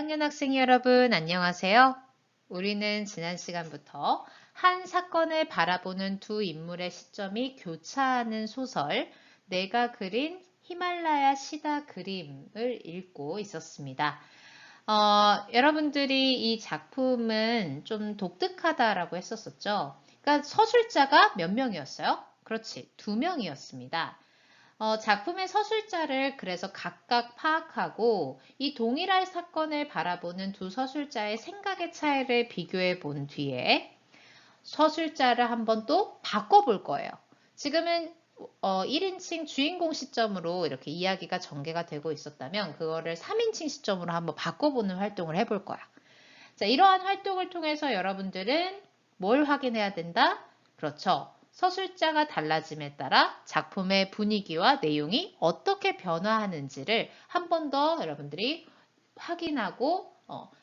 1학년 학생 여러분, 안녕하세요. 우리는 지난 시간부터 한 사건을 바라보는 두 인물의 시점이 교차하는 소설 내가 그린 히말라야 시다 그림을 읽고 있었습니다. 여러분들이 이 작품은 좀 독특하다라고 했었었죠. 그러니까 서술자가 몇 명이었어요? 그렇지, 2명이었습니다. 작품의 서술자를 그래서 각각 파악하고 이 동일한 사건을 바라보는 두 서술자의 생각의 차이를 비교해 본 뒤에 서술자를 한번 또 바꿔볼 거예요. 지금은 1인칭 주인공 시점으로 이렇게 이야기가 전개가 되고 있었다면 그거를 3인칭 시점으로 한번 바꿔보는 활동을 해볼 거야. 자, 이러한 활동을 통해서 여러분들은 뭘 확인해야 된다? 그렇죠. 서술자가 달라짐에 따라 작품의 분위기와 내용이 어떻게 변화하는지를 한 번 더 여러분들이 확인하고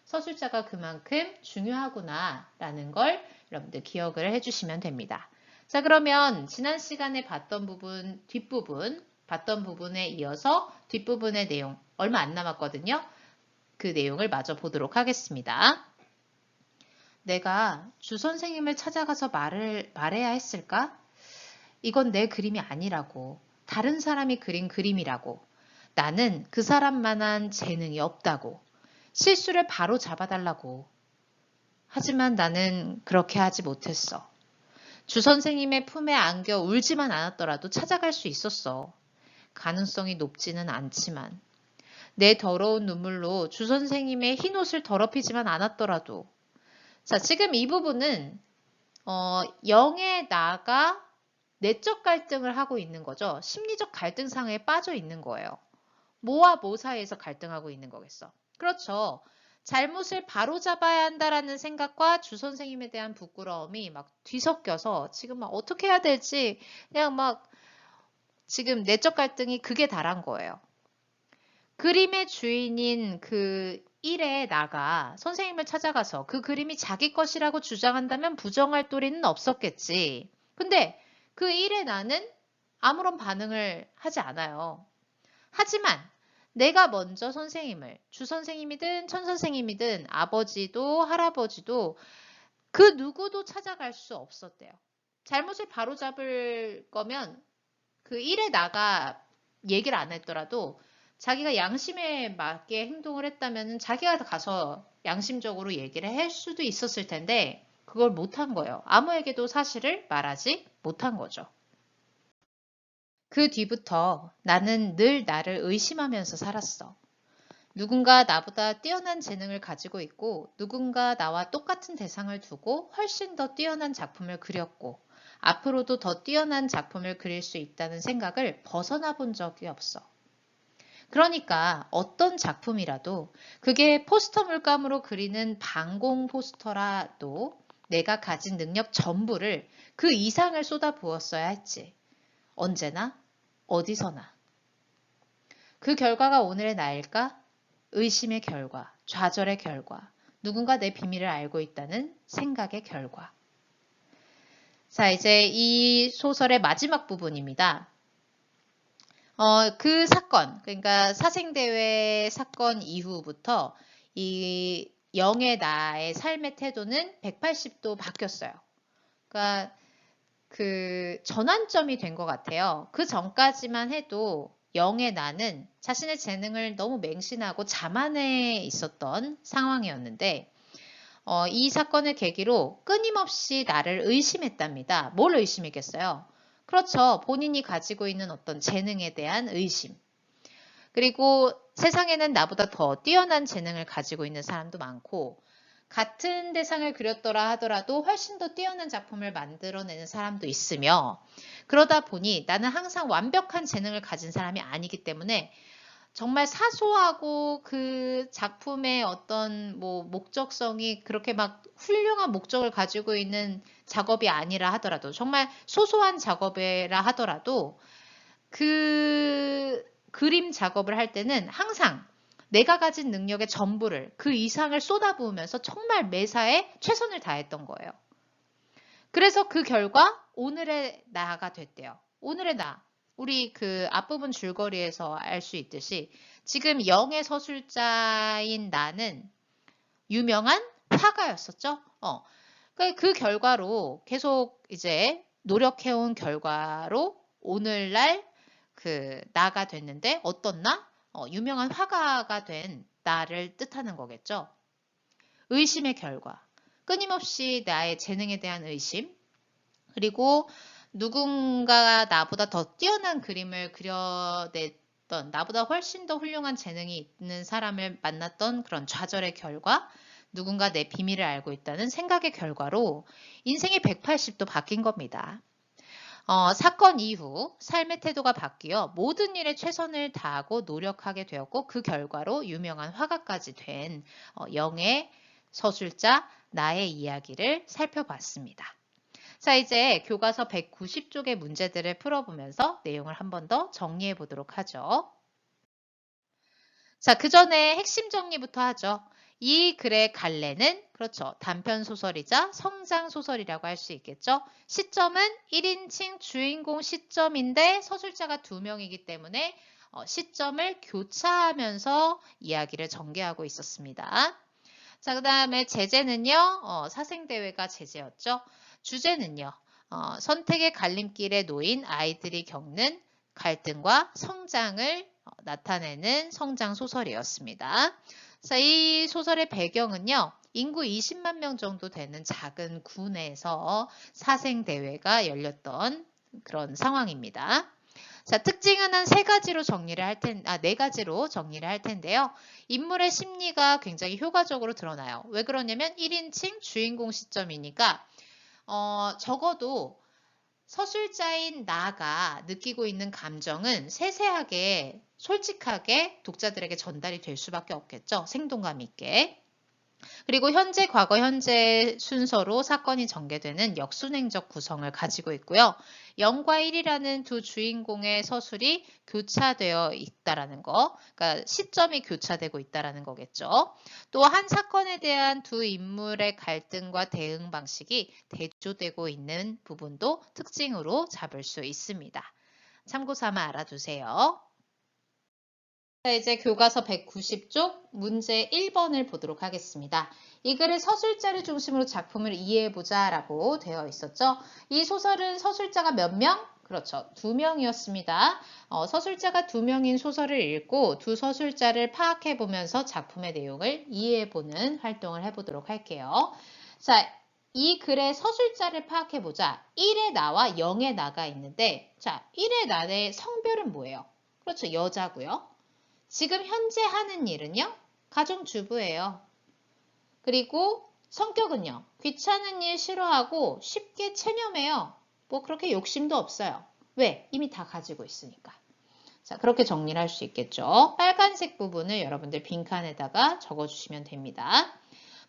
서술자가 그만큼 중요하구나 라는 걸 여러분들 기억을 해주시면 됩니다. 자, 그러면 지난 시간에 봤던 부분, 뒷부분, 봤던 부분에 이어서 뒷부분의 내용 얼마 안 남았거든요. 그 내용을 마저 보도록 하겠습니다. 내가 주 선생님을 찾아가서 말해야 했을까? 이건 내 그림이 아니라고. 다른 사람이 그린 그림이라고. 나는 그 사람만한 재능이 없다고. 실수를 바로 잡아달라고. 하지만 나는 그렇게 하지 못했어. 주 선생님의 품에 안겨 울지만 않았더라도 찾아갈 수 있었어. 가능성이 높지는 않지만. 내 더러운 눈물로 주 선생님의 흰 옷을 더럽히지만 않았더라도. 자, 지금 이 부분은 영의 나가 내적 갈등을 하고 있는 거죠. 심리적 갈등 상황에 빠져 있는 거예요. 뭐와 뭐 사이에서 갈등하고 있는 거겠어. 그렇죠. 잘못을 바로잡아야 한다라는 생각과 주 선생님에 대한 부끄러움이 막 뒤섞여서 지금 막 어떻게 해야 될지 그냥 막 지금 내적 갈등이 극에 달한 거예요. 그림의 주인인 그 일에 나가 선생님을 찾아가서 그 그림이 자기 것이라고 주장한다면 부정할 도리는 없었겠지. 근데 그 일에 나는 아무런 반응을 하지 않아요. 하지만 내가 먼저 선생님을, 주 선생님이든 천 선생님이든 아버지도 할아버지도 그 누구도 찾아갈 수 없었대요. 잘못을 바로잡을 거면 그 일에 나가 얘기를 안 했더라도 자기가 양심에 맞게 행동을 했다면 자기가 가서 양심적으로 얘기를 할 수도 있었을 텐데 그걸 못한 거예요. 아무에게도 사실을 말하지 못한 거죠. 그 뒤부터 나는 늘 나를 의심하면서 살았어. 누군가 나보다 뛰어난 재능을 가지고 있고 누군가 나와 똑같은 대상을 두고 훨씬 더 뛰어난 작품을 그렸고 앞으로도 더 뛰어난 작품을 그릴 수 있다는 생각을 벗어나 본 적이 없어. 그러니까 어떤 작품이라도 그게 포스터 물감으로 그리는 방공 포스터라도 내가 가진 능력 전부를 그 이상을 쏟아부었어야 했지. 언제나 어디서나. 그 결과가 오늘의 나일까? 의심의 결과, 좌절의 결과, 누군가 내 비밀을 알고 있다는 생각의 결과. 자, 이제 이 소설의 마지막 부분입니다. 그 사건, 그러니까 사생대회 사건 이후부터 이 영의 나의 삶의 태도는 180도 바뀌었어요. 그러니까 그 전환점이 된 것 같아요. 그 전까지만 해도 영의 나는 자신의 재능을 너무 맹신하고 자만해 있었던 상황이었는데 이 사건을 계기로 끊임없이 나를 의심했답니다. 뭘 의심했겠어요? 그렇죠. 본인이 가지고 있는 어떤 재능에 대한 의심. 그리고 세상에는 나보다 더 뛰어난 재능을 가지고 있는 사람도 많고 같은 대상을 그렸더라 하더라도 훨씬 더 뛰어난 작품을 만들어내는 사람도 있으며 그러다 보니 나는 항상 완벽한 재능을 가진 사람이 아니기 때문에 정말 사소하고 그 작품의 어떤 뭐 목적성이 그렇게 막 훌륭한 목적을 가지고 있는 작업이 아니라 하더라도 정말 소소한 작업이라 하더라도 그 그림 작업을 할 때는 항상 내가 가진 능력의 전부를 그 이상을 쏟아부으면서 정말 매사에 최선을 다했던 거예요. 그래서 그 결과 오늘의 나가 됐대요. 오늘의 나. 우리 그 앞부분 줄거리에서 알 수 있듯이 지금 영의 서술자인 나는 유명한 화가였었죠. 그 결과로 계속 이제 노력해온 결과로 오늘날 나가 됐는데 어떤 나? 유명한 화가가 된 나를 뜻하는 거겠죠. 의심의 결과. 끊임없이 나의 재능에 대한 의심, 그리고 누군가 나보다 더 뛰어난 그림을 그려냈던, 나보다 훨씬 더 훌륭한 재능이 있는 사람을 만났던 그런 좌절의 결과, 누군가 내 비밀을 알고 있다는 생각의 결과로 인생이 180도 바뀐 겁니다. 사건 이후 삶의 태도가 바뀌어 모든 일에 최선을 다하고 노력하게 되었고 그 결과로 유명한 화가까지 된 영의 서술자 나의 이야기를 살펴봤습니다. 자, 이제 교과서 190쪽의 문제들을 풀어보면서 내용을 한 번 더 정리해 보도록 하죠. 자, 그 전에 핵심 정리부터 하죠. 이 글의 갈래는 그렇죠. 단편 소설이자 성장 소설이라고 할 수 있겠죠. 시점은 1인칭 주인공 시점인데 서술자가 2명이기 때문에 시점을 교차하면서 이야기를 전개하고 있었습니다. 자, 그 다음에 제재는요. 사생대회가 제재였죠. 주제는요. 선택의 갈림길에 놓인 아이들이 겪는 갈등과 성장을 나타내는 성장 소설이었습니다. 자, 이 소설의 배경은요. 인구 20만 명 정도 되는 작은 군에서 사생대회가 열렸던 그런 상황입니다. 자, 특징은 한 네 가지로 정리를 할 텐데요. 인물의 심리가 굉장히 효과적으로 드러나요. 왜 그러냐면 1인칭 주인공 시점이니까 적어도 서술자인 나가 느끼고 있는 감정은 세세하게 솔직하게 독자들에게 전달이 될 수밖에 없겠죠. 생동감 있게. 그리고 현재, 과거, 현재 순서로 사건이 전개되는 역순행적 구성을 가지고 있고요. 0과 1이라는 두 주인공의 서술이 교차되어 있다라는 거, 그러니까 시점이 교차되고 있다라는 거겠죠. 또 한 사건에 대한 두 인물의 갈등과 대응 방식이 대조되고 있는 부분도 특징으로 잡을 수 있습니다. 참고 삼아 알아두세요. 자, 이제 교과서 190쪽 문제 1번을 보도록 하겠습니다. 이 글의 서술자를 중심으로 작품을 이해해보자 라고 되어 있었죠. 이 소설은 서술자가 몇 명? 그렇죠. 2명이었습니다. 서술자가 2명인 소설을 읽고 두 서술자를 파악해보면서 작품의 내용을 이해해보는 활동을 해보도록 할게요. 자, 이 글의 서술자를 파악해보자. 1의 나와 0의 나가 있는데, 자, 1의 나의 성별은 뭐예요? 그렇죠. 여자고요. 지금 현재 하는 일은요? 가정주부예요. 그리고 성격은요? 귀찮은 일 싫어하고 쉽게 체념해요. 뭐 그렇게 욕심도 없어요. 왜? 이미 다 가지고 있으니까. 자, 그렇게 정리를 할 수 있겠죠. 빨간색 부분을 여러분들 빈칸에다가 적어주시면 됩니다.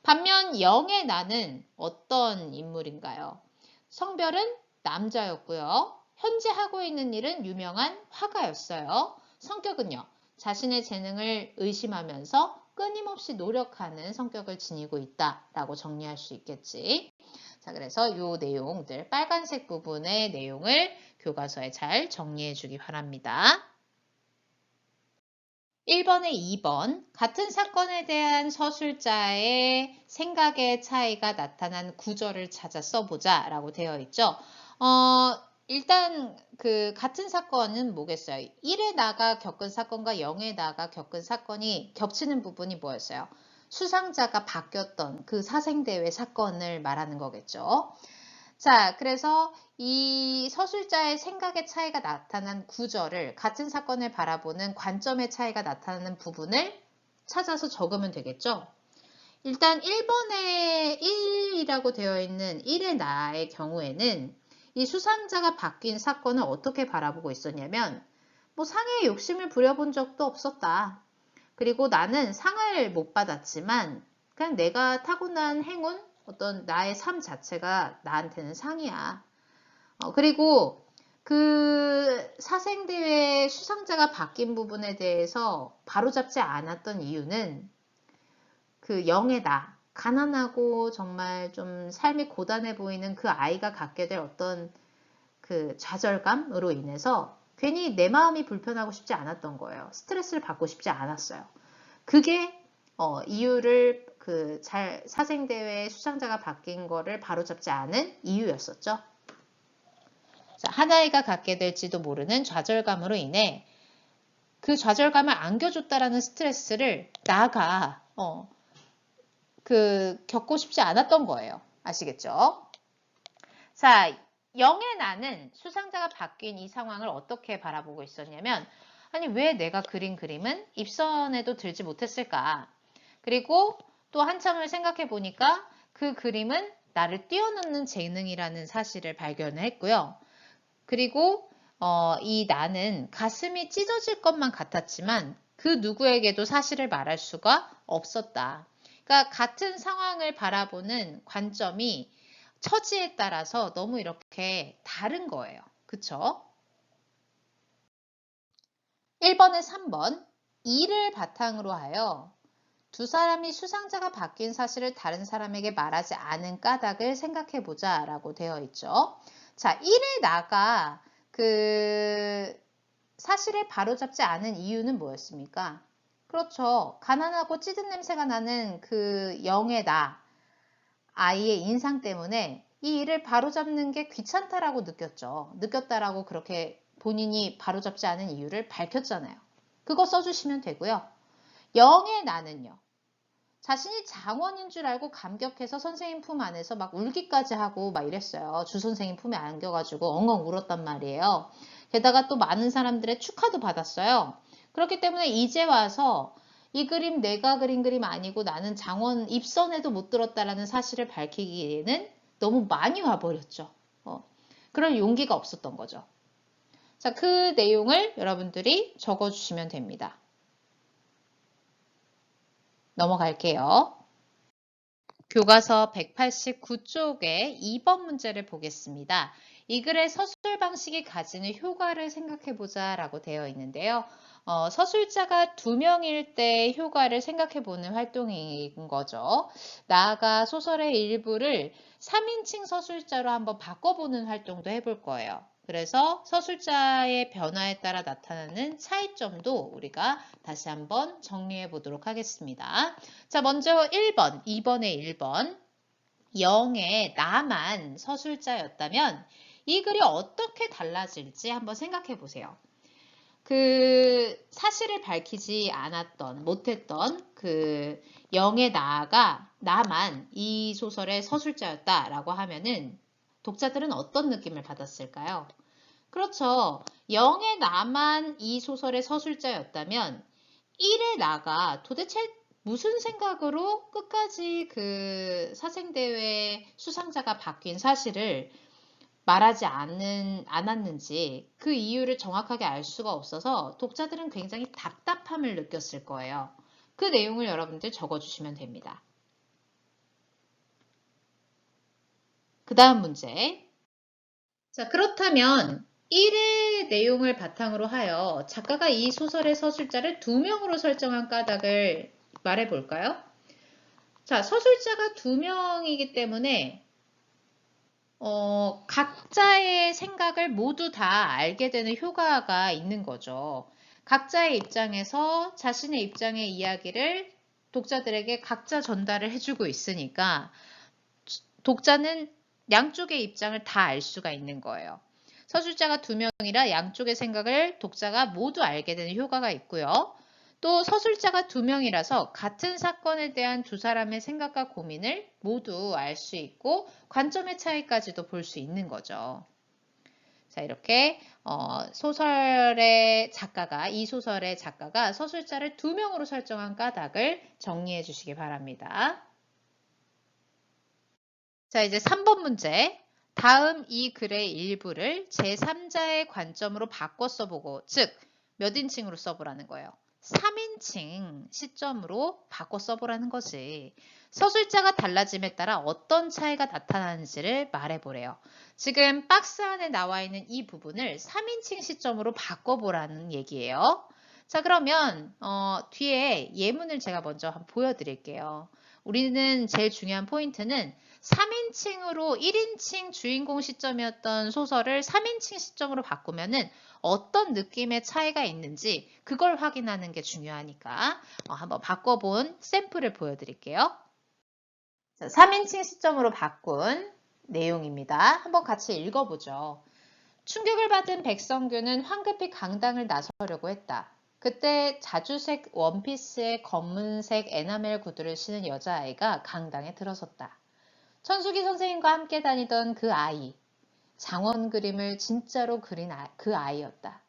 반면 0의 나는 어떤 인물인가요? 성별은 남자였고요. 현재 하고 있는 일은 유명한 화가였어요. 성격은요? 자신의 재능을 의심하면서 끊임없이 노력하는 성격을 지니고 있다라고 정리할 수 있겠지. 자, 그래서 이 내용들, 빨간색 부분의 내용을 교과서에 잘 정리해 주기 바랍니다. 1번에 2번, 같은 사건에 대한 서술자의 생각의 차이가 나타난 구절을 찾아 써보자 라고 되어 있죠. 일단 같은 사건은 뭐겠어요? 1에 나가 겪은 사건과 0에 나가 겪은 사건이 겹치는 부분이 뭐였어요? 수상자가 바뀌었던 그 사생대회 사건을 말하는 거겠죠. 자, 그래서 이 서술자의 생각의 차이가 나타난 구절을 같은 사건을 바라보는 관점의 차이가 나타나는 부분을 찾아서 적으면 되겠죠. 일단 1번에 1이라고 되어 있는 1의 나의 경우에는 이 수상자가 바뀐 사건을 어떻게 바라보고 있었냐면 뭐 상에 욕심을 부려본 적도 없었다. 그리고 나는 상을 못 받았지만 그냥 내가 타고난 행운, 어떤 나의 삶 자체가 나한테는 상이야. 그리고 그 사생대회 수상자가 바뀐 부분에 대해서 바로잡지 않았던 이유는 그 영의 나, 가난하고 정말 좀 삶이 고단해 보이는 그 아이가 갖게 될 어떤 그 좌절감으로 인해서 괜히 내 마음이 불편하고 싶지 않았던 거예요. 스트레스를 받고 싶지 않았어요. 그게 이유를 사생대회 수상자가 바뀐 거를 바로잡지 않은 이유였었죠. 자, 하나이가 갖게 될지도 모르는 좌절감으로 인해 그 좌절감을 안겨줬다라는 스트레스를 나가 겪고 싶지 않았던 거예요. 아시겠죠? 자, 영의 나는 수상자가 바뀐 이 상황을 어떻게 바라보고 있었냐면, 아니 왜 내가 그린 그림은 입선에도 들지 못했을까? 그리고 또 한참을 생각해 보니까 그 그림은 나를 뛰어넘는 재능이라는 사실을 발견했고요. 그리고 이 나는 가슴이 찢어질 것만 같았지만 그 누구에게도 사실을 말할 수가 없었다. 그러니까 같은 상황을 바라보는 관점이 처지에 따라서 너무 이렇게 다른 거예요. 그쵸? 1번에 3번, 이를 바탕으로 하여 두 사람이 수상자가 바뀐 사실을 다른 사람에게 말하지 않은 까닭을 생각해보자 라고 되어 있죠. 자, 1의 나가 사실을 바로잡지 않은 이유는 뭐였습니까? 그렇죠. 가난하고 찌든 냄새가 나는 그 영의 나, 아이의 인상 때문에 이 일을 바로잡는 게 귀찮다라고 느꼈죠. 느꼈다라고 그렇게 본인이 바로잡지 않은 이유를 밝혔잖아요. 그거 써주시면 되고요. 영의 나는요. 자신이 장원인 줄 알고 감격해서 선생님 품 안에서 막 울기까지 하고 막 이랬어요. 주 선생님 품에 안겨가지고 엉엉 울었단 말이에요. 게다가 또 많은 사람들의 축하도 받았어요. 그렇기 때문에 이제 와서 이 그림 내가 그린 그림 아니고 나는 장원 입선에도 못 들었다라는 사실을 밝히기에는 너무 많이 와버렸죠. 그럴 용기가 없었던 거죠. 자, 그 내용을 여러분들이 적어주시면 됩니다. 넘어갈게요. 교과서 189쪽의 2번 문제를 보겠습니다. 이 글의 서술 방식이 가지는 효과를 생각해보자 라고 되어 있는데요. 서술자가 2명일 때 효과를 생각해보는 활동인 거죠. 나아가 소설의 일부를 3인칭 서술자로 한번 바꿔보는 활동도 해볼 거예요. 그래서 서술자의 변화에 따라 나타나는 차이점도 우리가 다시 한번 정리해 보도록 하겠습니다. 자, 먼저 1번, 2번의 1번. 영의 나만 서술자였다면 이 글이 어떻게 달라질지 한번 생각해 보세요. 그 사실을 밝히지 않았던, 못했던 그 영의 나만 이 소설의 서술자였다라고 하면은 독자들은 어떤 느낌을 받았을까요? 그렇죠. 영의 나만 이 소설의 서술자였다면 1의 나가 도대체 무슨 생각으로 끝까지 그 사생대회 수상자가 바뀐 사실을 말하지 않았는지 그 이유를 정확하게 알 수가 없어서 독자들은 굉장히 답답함을 느꼈을 거예요. 그 내용을 여러분들 적어주시면 됩니다. 그 다음 문제. 자, 그렇다면 1의 내용을 바탕으로 하여 작가가 이 소설의 서술자를 2명으로 설정한 까닭을 말해 볼까요? 자, 서술자가 2명이기 때문에 각자의 생각을 모두 다 알게 되는 효과가 있는 거죠. 각자의 입장에서 자신의 입장의 이야기를 독자들에게 각자 전달을 해주고 있으니까 독자는 양쪽의 입장을 다 알 수가 있는 거예요. 서술자가 2명이라 양쪽의 생각을 독자가 모두 알게 되는 효과가 있고요. 또 서술자가 2명이라서 같은 사건에 대한 두 사람의 생각과 고민을 모두 알 수 있고 관점의 차이까지도 볼 수 있는 거죠. 자, 이렇게 이 소설의 작가가 서술자를 2명으로 설정한 까닭을 정리해 주시기 바랍니다. 자, 이제 3번 문제. 다음 이 글의 일부를 제3자의 관점으로 바꿔 써보고, 즉 몇 인칭으로 써보라는 거예요. 3인칭 시점으로 바꿔 써보라는 거지. 서술자가 달라짐에 따라 어떤 차이가 나타나는지를 말해보래요. 지금 박스 안에 나와 있는 이 부분을 3인칭 시점으로 바꿔보라는 얘기예요. 자, 그러면 뒤에 예문을 제가 먼저 한번 보여드릴게요. 우리는 제일 중요한 포인트는 3인칭으로 1인칭 주인공 시점이었던 소설을 3인칭 시점으로 바꾸면은 어떤 느낌의 차이가 있는지 그걸 확인하는 게 중요하니까 한번 바꿔본 샘플을 보여드릴게요. 자, 3인칭 시점으로 바꾼 내용입니다. 한번 같이 읽어보죠. 충격을 받은 백성규는 황급히 강당을 나서려고 했다. 그때 자주색 원피스에 검은색 에나멜 구두를 신은 여자아이가 강당에 들어섰다. 천수기 선생님과 함께 다니던 그 아이, 장원 그림을 진짜로 그린 그 아이였다.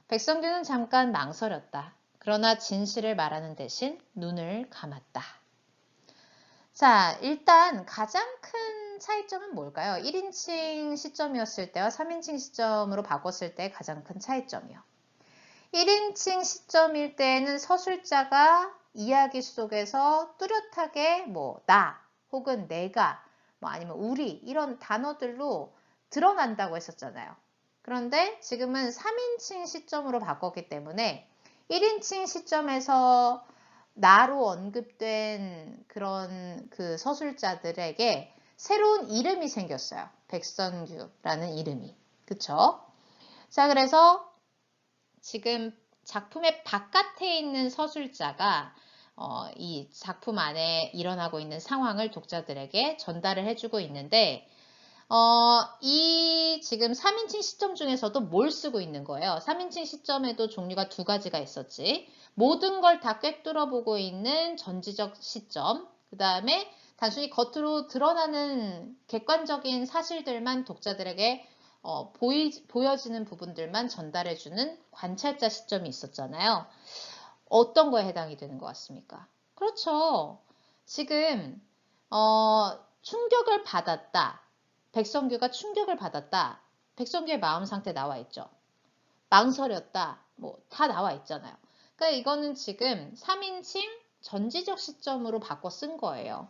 백성규는 잠깐 망설였다. 그러나 진실을 말하는 대신 눈을 감았다. 자, 일단 가장 큰 차이점은 뭘까요? 1인칭 시점이었을 때와 3인칭 시점으로 바꿨을 때 가장 큰 차이점이요. 1인칭 시점일 때에는 서술자가 이야기 속에서 뚜렷하게 나 혹은 내가 아니면 우리 이런 단어들로 드러난다고 했었잖아요. 그런데 지금은 3인칭 시점으로 바꿨기 때문에 1인칭 시점에서 나로 언급된 그런 그 서술자들에게 새로운 이름이 생겼어요. 백선규라는 이름이. 그쵸? 자, 그래서 지금 작품의 바깥에 있는 서술자가 이 작품 안에 일어나고 있는 상황을 독자들에게 전달을 해주고 있는데 이 지금 3인칭 시점 중에서도 뭘 쓰고 있는 거예요? 3인칭 시점에도 종류가 두 가지가 있었지. 모든 걸 다 꿰뚫어 보고 있는 전지적 시점. 그 다음에 단순히 겉으로 드러나는 객관적인 사실들만 독자들에게 보여지는 부분들만 전달해주는 관찰자 시점이 있었잖아요. 어떤 거에 해당이 되는 것 같습니까? 그렇죠. 지금 충격을 받았다. 백성규가 충격을 받았다. 백성규의 마음 상태 나와 있죠. 망설였다. 다 나와 있잖아요. 그러니까 이거는 지금 3인칭 전지적 시점으로 바꿔 쓴 거예요.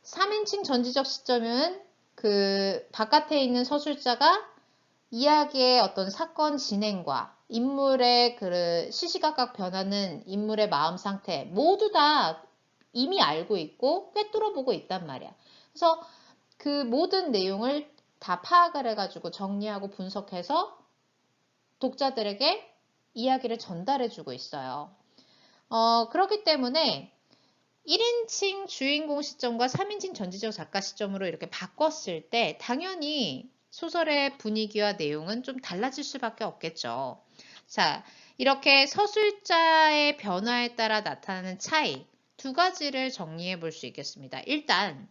3인칭 전지적 시점은 그 바깥에 있는 서술자가 이야기의 어떤 사건 진행과 인물의 그 시시각각 변하는 인물의 마음 상태 모두 다 이미 알고 있고 꿰뚫어 보고 있단 말이야. 그래서 그 모든 내용을 다 파악을 해가지고 정리하고 분석해서 독자들에게 이야기를 전달해 주고 있어요. 그렇기 때문에 1인칭 주인공 시점과 3인칭 전지적 작가 시점으로 이렇게 바꿨을 때 당연히 소설의 분위기와 내용은 좀 달라질 수밖에 없겠죠. 자, 이렇게 서술자의 변화에 따라 나타나는 차이 두 가지를 정리해 볼 수 있겠습니다. 일단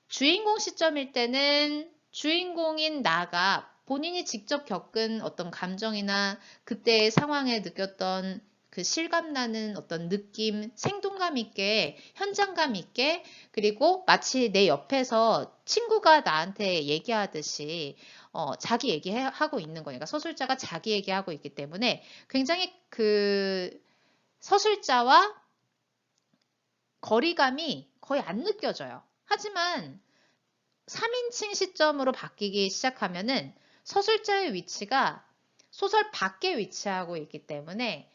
주인공 시점일 때는 주인공인 나가 본인이 직접 겪은 어떤 감정이나 그때의 상황에 느꼈던 그 실감나는 어떤 느낌, 생동감 있게, 현장감 있게, 그리고 마치 내 옆에서 친구가 나한테 얘기하듯이 자기 얘기하고 있는 거니까 서술자가 자기 얘기하고 있기 때문에 굉장히 그 서술자와 거리감이 거의 안 느껴져요. 하지만 3인칭 시점으로 바뀌기 시작하면은 서술자의 위치가 소설 밖에 위치하고 있기 때문에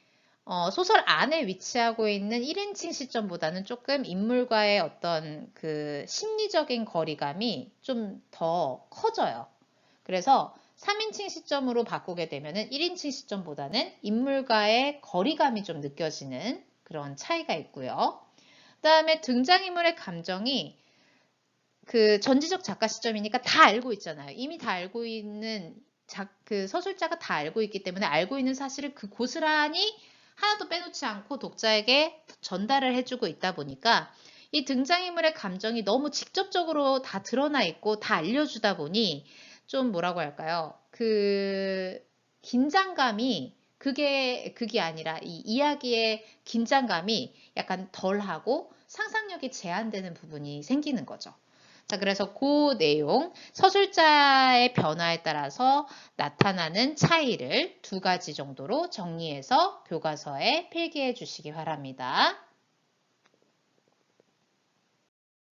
소설 안에 위치하고 있는 1인칭 시점보다는 조금 인물과의 어떤 그 심리적인 거리감이 좀 더 커져요. 그래서 3인칭 시점으로 바꾸게 되면은 1인칭 시점보다는 인물과의 거리감이 좀 느껴지는 그런 차이가 있고요. 그 다음에 등장인물의 감정이 그 전지적 작가 시점이니까 다 알고 있잖아요. 이미 다 알고 있는 그 서술자가 다 알고 있기 때문에 알고 있는 사실을 그 고스란히 하나도 빼놓지 않고 독자에게 전달을 해주고 있다 보니까 이 등장인물의 감정이 너무 직접적으로 다 드러나 있고 다 알려주다 보니 좀 뭐라고 할까요? 그 긴장감이 그게 아니라 이 이야기의 긴장감이 약간 덜하고 상상력이 제한되는 부분이 생기는 거죠. 자, 그래서 그 내용, 서술자의 변화에 따라서 나타나는 차이를 두 가지 정도로 정리해서 교과서에 필기해 주시기 바랍니다.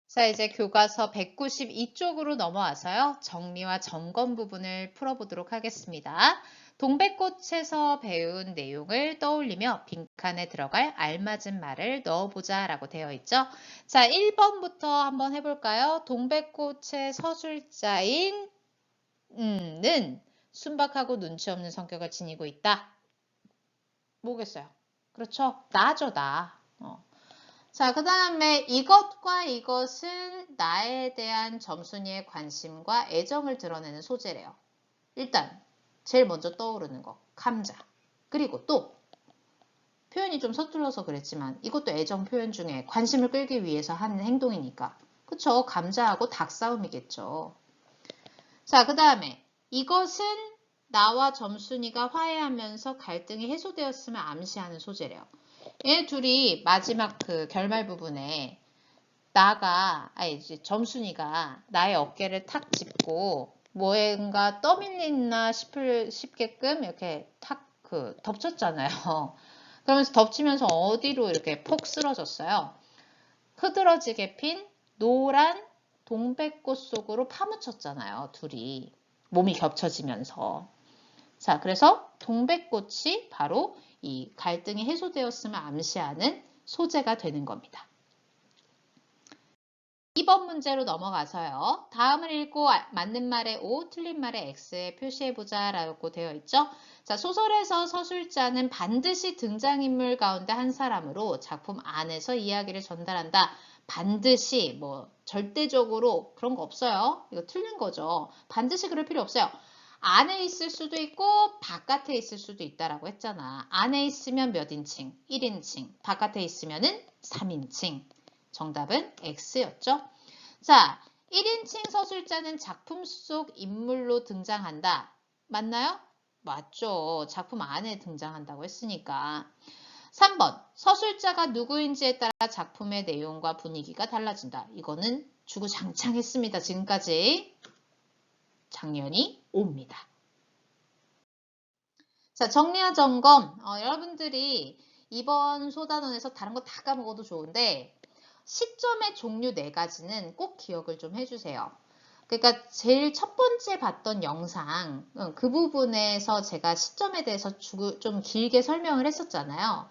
자, 이제 교과서 192쪽으로 넘어와서요. 정리와 점검 부분을 풀어보도록 하겠습니다. 동백꽃에서 배운 내용을 떠올리며 빈칸에 들어갈 알맞은 말을 넣어보자 라고 되어 있죠. 자, 1번부터 한번 해볼까요? 동백꽃의 서술자인 는 순박하고 눈치 없는 성격을 지니고 있다. 뭐겠어요? 그렇죠? 나죠, 나. 자, 그 다음에 이것과 이것은 나에 대한 점순이의 관심과 애정을 드러내는 소재래요. 일단 제일 먼저 떠오르는 거, 감자. 그리고 또 표현이 좀 서툴러서 그랬지만 이것도 애정 표현 중에 관심을 끌기 위해서 하는 행동이니까. 그쵸? 감자하고 닭 싸움이겠죠. 자, 그 다음에 이것은 나와 점순이가 화해하면서 갈등이 해소되었음을 암시하는 소재래요. 얘 둘이 마지막 그 결말 부분에 이제 점순이가 나의 어깨를 탁 짚고 뭔가 떠밀리나 싶게끔 이렇게 탁 덮쳤잖아요. 그러면서 덮치면서 어디로 이렇게 폭 쓰러졌어요. 흐드러지게 핀 노란 동백꽃 속으로 파묻혔잖아요. 둘이 몸이 겹쳐지면서. 자, 그래서 동백꽃이 바로 이 갈등이 해소되었음을 암시하는 소재가 되는 겁니다. 2번 문제로 넘어가서요. 다음을 읽고 맞는 말에 O, 틀린 말에 X에 표시해보자 라고 되어 있죠. 자, 소설에서 서술자는 반드시 등장인물 가운데 한 사람으로 작품 안에서 이야기를 전달한다. 반드시 절대적으로 그런 거 없어요. 이거 틀린 거죠. 반드시 그럴 필요 없어요. 안에 있을 수도 있고 바깥에 있을 수도 있다라고 했잖아. 안에 있으면 몇 인칭? 1인칭. 바깥에 있으면은 3인칭. 정답은 X였죠. 자, 1인칭 서술자는 작품 속 인물로 등장한다. 맞나요? 맞죠. 작품 안에 등장한다고 했으니까. 3번, 서술자가 누구인지에 따라 작품의 내용과 분위기가 달라진다. 이거는 주구장창했습니다. 지금까지. 당연히 O입니다. 자, 정리와 점검. 여러분들이 이번 소단원에서 다른 거 다 까먹어도 좋은데 시점의 종류 4가지는 꼭 기억을 좀 해주세요. 그러니까 제일 첫 번째 봤던 영상 그 부분에서 제가 시점에 대해서 좀 길게 설명을 했었잖아요.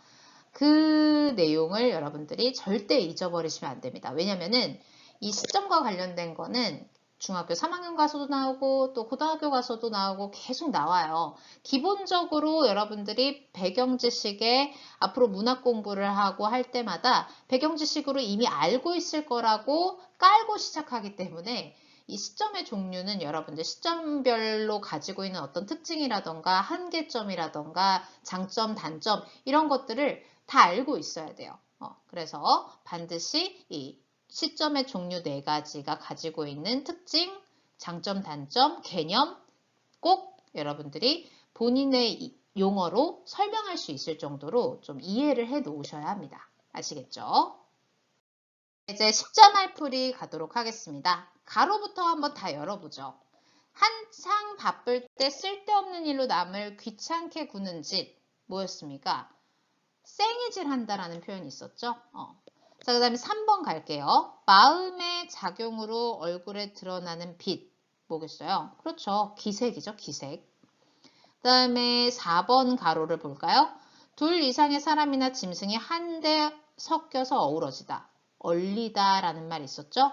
그 내용을 여러분들이 절대 잊어버리시면 안 됩니다. 왜냐면은 이 시점과 관련된 거는 중학교 3학년 가서도 나오고 또 고등학교 가서도 나오고 계속 나와요. 기본적으로 여러분들이 배경 지식에 앞으로 문학 공부를 하고 할 때마다 배경 지식으로 이미 알고 있을 거라고 깔고 시작하기 때문에 이 시점의 종류는 여러분들 시점별로 가지고 있는 어떤 특징이라던가 한계점이라던가 장점, 단점 이런 것들을 다 알고 있어야 돼요. 그래서 반드시 이 시점의 종류 4가지가 가지고 있는 특징, 장점, 단점, 개념 꼭 여러분들이 본인의 용어로 설명할 수 있을 정도로 좀 이해를 해 놓으셔야 합니다. 아시겠죠? 이제 10점 풀이 가도록 하겠습니다. 가로부터 한번 다 열어보죠. 한창 바쁠 때 쓸데없는 일로 남을 귀찮게 구는 짓 뭐였습니까? 생이질 한다라는 표현이 있었죠. 자, 그 다음에 3번 갈게요. 마음의 작용으로 얼굴에 드러나는 빛 뭐겠어요? 그렇죠. 기색이죠. 기색. 그 다음에 4번 가로를 볼까요? 둘 이상의 사람이나 짐승이 한데 섞여서 어우러지다. 얼리다 라는 말이 있었죠.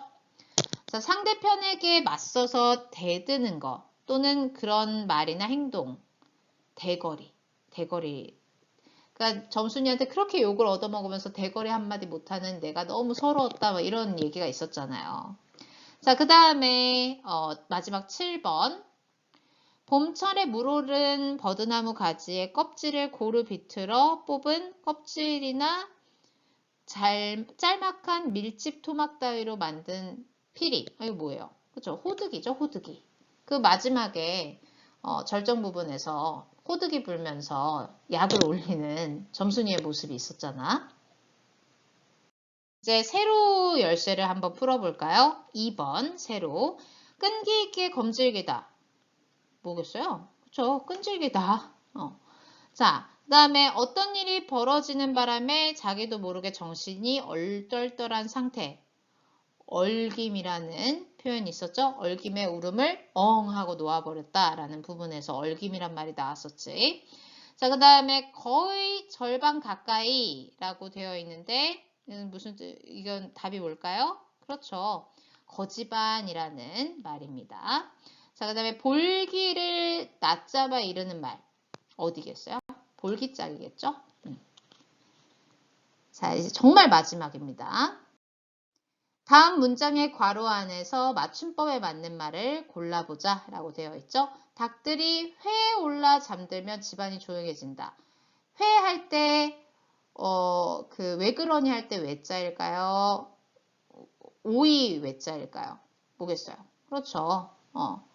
자, 상대편에게 맞서서 대드는 것 또는 그런 말이나 행동. 대거리. 그러니까 점순이한테 그렇게 욕을 얻어먹으면서 대거리 한마디 못하는 내가 너무 서러웠다 이런 얘기가 있었잖아요. 자, 그 다음에 마지막 7번. 봄철에 물오른 버드나무 가지에 껍질을 고루 비틀어 뽑은 껍질이나 짤막한 밀집 토막 따위로 만든 피리. 이거 뭐예요? 그쵸? 호두기죠, 호두기. 그 마지막에 절정 부분에서 호두기 불면서 약을 올리는 점순이의 모습이 있었잖아. 이제 세로 열쇠를 한번 풀어볼까요? 2번 세로. 끈기 있게 검질기다. 뭐겠어요? 그쵸? 끈질기다. 자, 그 다음에 어떤 일이 벌어지는 바람에 자기도 모르게 정신이 얼떨떨한 상태. 얼김이라는 표현이 있었죠. 얼김의 울음을 엉 하고 놓아버렸다라는 부분에서 얼김이란 말이 나왔었지. 자, 그 다음에 거의 절반 가까이라고 되어 있는데 이건 답이 뭘까요? 그렇죠. 거지반이라는 말입니다. 자, 그 다음에 볼기를 낮잡아 이르는 말 어디겠어요? 볼기짝이겠죠? 자, 이제 정말 마지막입니다. 다음 문장의 괄호 안에서 맞춤법에 맞는 말을 골라보자 라고 되어 있죠. 닭들이 회에 올라 잠들면 집안이 조용해진다. 회 할 때, 왜 그러니 할 때 외자일까요? 오이 외자일까요? 뭐겠어요? 그렇죠.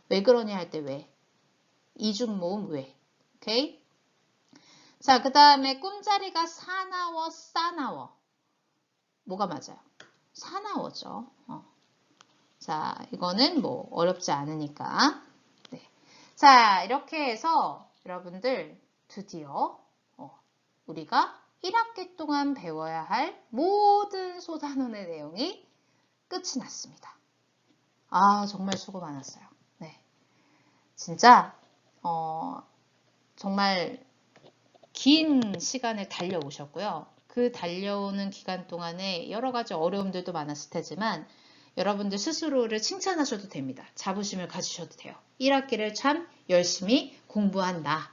왜 그러니 할 때 왜. 이중모음 왜. 오케이? 자, 그 다음에 꿈자리가 사나워, 싸나워. 뭐가 맞아요? 사나워죠. 자, 이거는 뭐 어렵지 않으니까. 네. 자, 이렇게 해서 여러분들 드디어 우리가 1학기 동안 배워야 할 모든 소단원의 내용이 끝이 났습니다. 아, 정말 수고 많았어요. 네. 진짜 정말 긴 시간을 달려오셨고요. 그 달려오는 기간 동안에 여러 가지 어려움들도 많았을 테지만 여러분들 스스로를 칭찬하셔도 됩니다. 자부심을 가지셔도 돼요. 1학기를 참 열심히 공부한 나.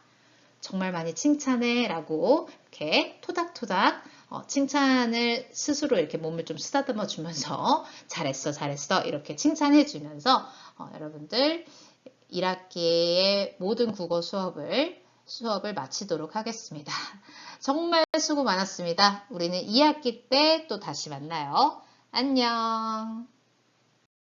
정말 많이 칭찬해 라고 이렇게 토닥토닥 칭찬을 스스로 이렇게 몸을 좀 쓰다듬어 주면서 잘했어 잘했어 이렇게 칭찬해 주면서 여러분들 1학기의 모든 국어 수업을 마치도록 하겠습니다. 정말 수고 많았습니다. 우리는 2학기 때 또 다시 만나요. 안녕.